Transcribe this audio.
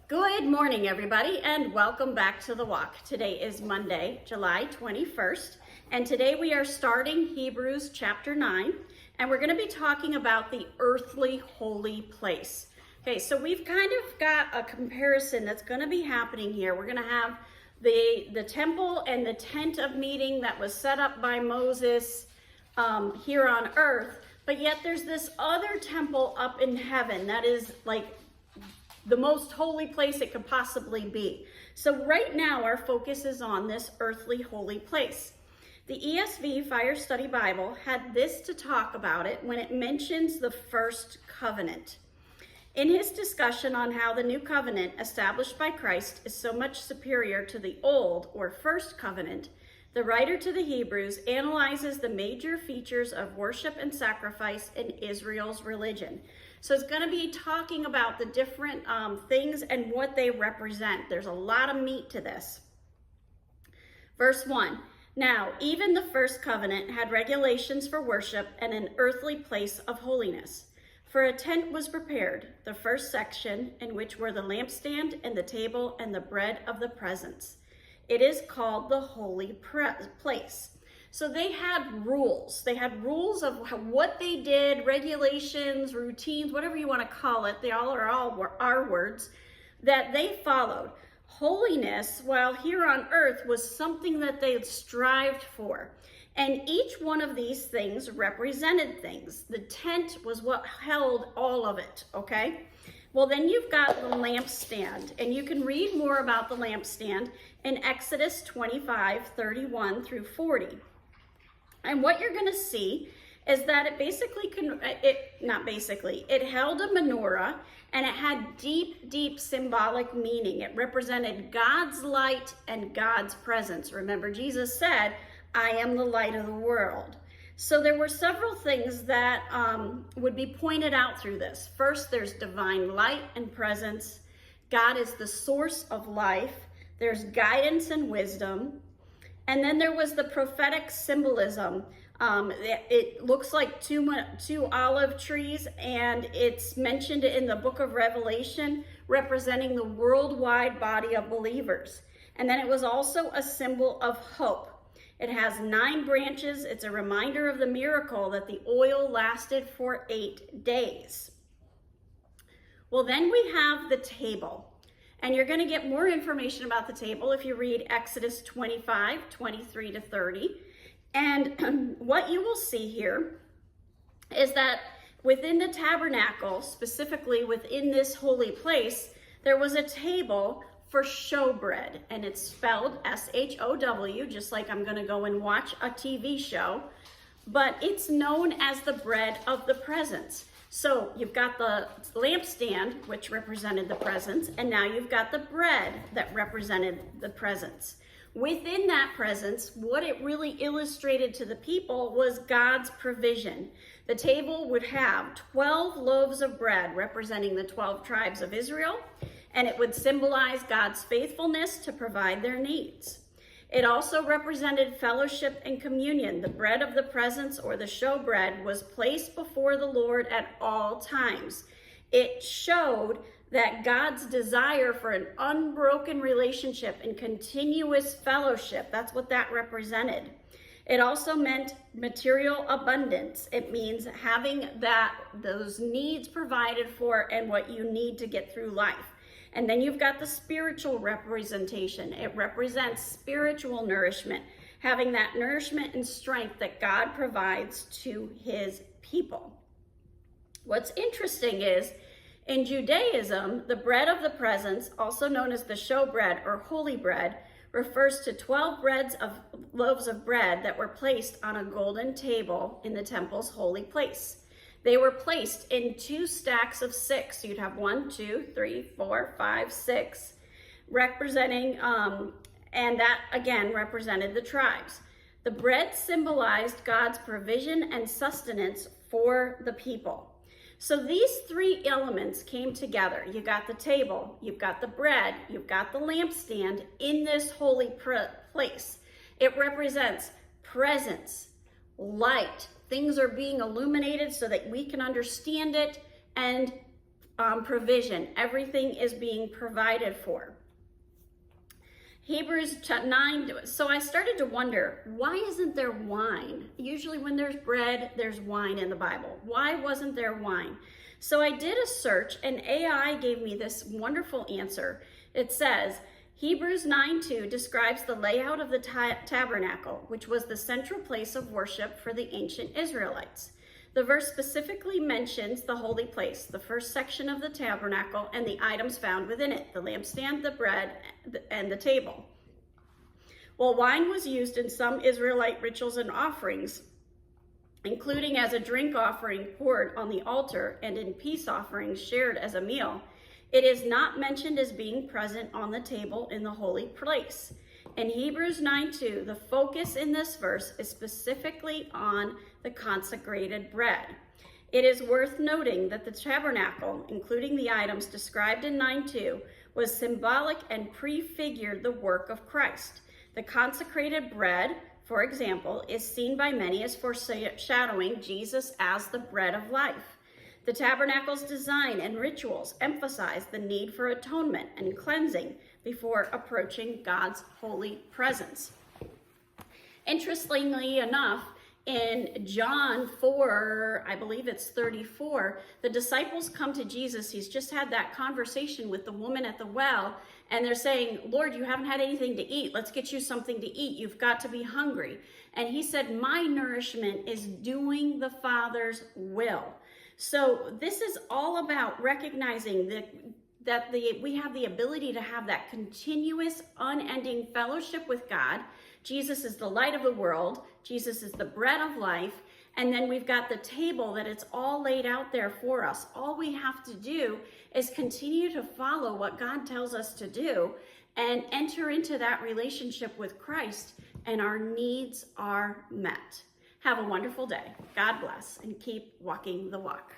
Good morning, everybody, and welcome back to The Walk. Today is Monday, July 21st, and today we are starting Hebrews chapter 9, and we're going to be talking about the earthly holy place. Okay, so we've kind of got a comparison that's going to be happening here. We're going to have the temple and the tent of meeting that was set up by Moses here on earth, but yet there's this other temple up in heaven that is like the most holy place it could possibly be. So right now our focus is on this earthly holy place. The ESV Fire Study Bible had this to talk about it when it mentions the first covenant. In his discussion on how the new covenant established by Christ is so much superior to the old or first covenant, the writer to the Hebrews analyzes the major features of worship and sacrifice in Israel's religion. So it's going to be talking about the different things and what they represent. There's a lot of meat to this. Verse 1, now even the first covenant had regulations for worship and an earthly place of holiness. For a tent was prepared, the first section, in which were the lampstand and the table and the bread of the presence. It is called the holy place. So they had rules. They had rules of what they did, regulations, routines, whatever you want to call it. They all are our words that they followed. Holiness, while here on earth, was something that they strived for. And each one of these things represented things. The tent was what held all of it, okay? Well, then you've got the lampstand, and you can read more about the lampstand in Exodus 25:31 through 40. And what you're going to see is that it held a menorah, and it had deep, deep symbolic meaning. It represented God's light and God's presence. Remember, Jesus said, I am the light of the world. So there were several things that would be pointed out through this. First, there's divine light and presence. God is the source of life. There's guidance and wisdom. And then there was the prophetic symbolism. It looks like two olive trees, and it's mentioned in the book of Revelation, representing the worldwide body of believers. And then it was also a symbol of hope. It has 9 branches. It's a reminder of the miracle that the oil lasted for 8 days. Well, then we have the table. And you're going to get more information about the table if you read Exodus 25:23 to 30. And what you will see here is that within the tabernacle, specifically within this holy place, there was a table for showbread. And it's spelled S-H-O-W, just like I'm going to go and watch a TV show. But it's known as the bread of the presence. So you've got the lampstand, which represented the presence, and now you've got the bread that represented the presence. Within that presence, what it really illustrated to the people was God's provision. The table would have 12 loaves of bread representing the 12 tribes of Israel, and it would symbolize God's faithfulness to provide their needs. It also represented fellowship and communion. The bread of the presence, or the showbread, was placed before the Lord at all times. It showed that God's desire for an unbroken relationship and continuous fellowship, that's what that represented. It also meant material abundance. It means having those needs provided for and what you need to get through life. And then you've got the spiritual representation. It represents spiritual nourishment, having that nourishment and strength that God provides to his people. What's interesting is, in Judaism, the bread of the presence, also known as the showbread or holy bread, refers to 12 loaves of bread that were placed on a golden table in the temple's holy place. They were placed in 2 stacks of 6. You'd have 1, 2, 3, 4, 5, 6, representing, and that again represented the tribes. The bread symbolized God's provision and sustenance for the people. So these 3 elements came together. You got the table, you've got the bread, you've got the lampstand in this holy place. It represents presence, light. Things are being illuminated so that we can understand it, and provision. Everything is being provided for. Hebrews 9, so I started to wonder, why isn't there wine? Usually when there's bread, there's wine in the Bible. Why wasn't there wine? So I did a search and AI gave me this wonderful answer. It says, Hebrews 9:2 describes the layout of the tabernacle, which was the central place of worship for the ancient Israelites. The verse specifically mentions the holy place, the first section of the tabernacle, and the items found within it, the lampstand, the bread, and the table. While wine was used in some Israelite rituals and offerings, including as a drink offering poured on the altar and in peace offerings shared as a meal, it is not mentioned as being present on the table in the holy place. In Hebrews 9:2, the focus in this verse is specifically on the consecrated bread. It is worth noting that the tabernacle, including the items described in 9:2, was symbolic and prefigured the work of Christ. The consecrated bread, for example, is seen by many as foreshadowing Jesus as the bread of life. The tabernacle's design and rituals emphasize the need for atonement and cleansing before approaching God's holy presence. Interestingly enough, in John 4, I believe it's 34, the disciples come to Jesus. He's just had that conversation with the woman at the well, and they're saying, Lord, you haven't had anything to eat. Let's get you something to eat. You've got to be hungry. And he said, my nourishment is doing the Father's will. So this is all about recognizing that we have the ability to have that continuous, unending fellowship with God. Jesus is the light of the world. Jesus is the bread of life. And then we've got the table that it's all laid out there for us. All we have to do is continue to follow what God tells us to do and enter into that relationship with Christ, and our needs are met. Have a wonderful day. God bless, and keep walking the walk.